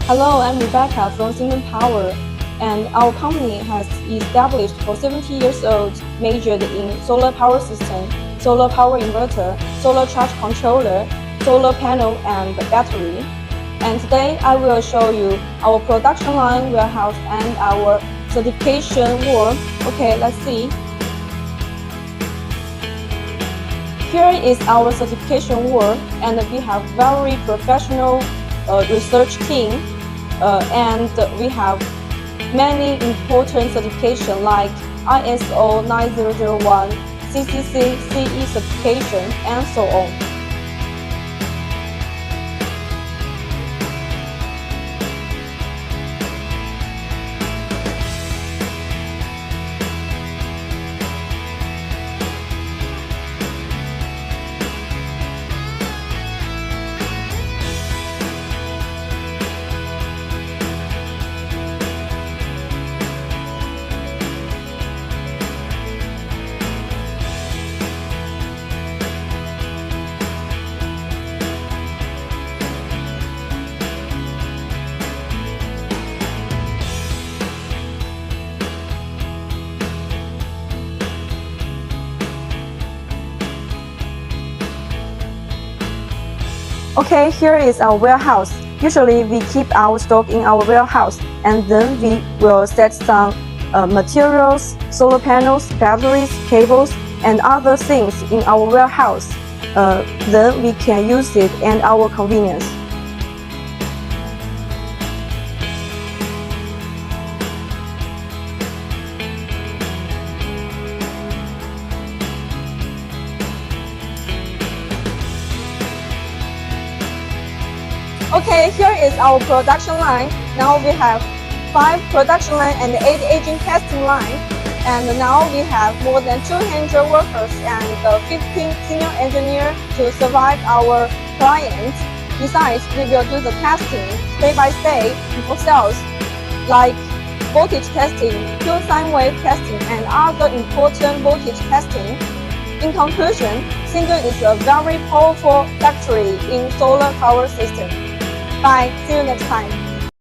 Hello, I'm Rebecca from Xindun Power, and our company has established for 70 years old, majored in solar power system, solar power inverter, solar charge controller, solar panel, and battery. And today I will show you our production line, warehouse, and our certification wall. Okay, let's see. Here is our certification wall, and we have very professional research team, and we have many important certifications like ISO 9001, CCC, CE certification, and so on. Okay, here is our warehouse. Usually we keep our stock in our warehouse, and then we will set some materials, solar panels, batteries, cables, and other things in our warehouse. Then we can use it at our convenience. Okay, here is our production line. Now we have 5 production line and 8 agent testing line. And now we have more than 200 workers and 15 senior engineers to survive our clients. Besides, we will do the testing step by step for sales, like voltage testing, pure sine wave testing, and other important voltage testing. In conclusion, Xindun is a very powerful factory in solar power system. Bye. See you next time.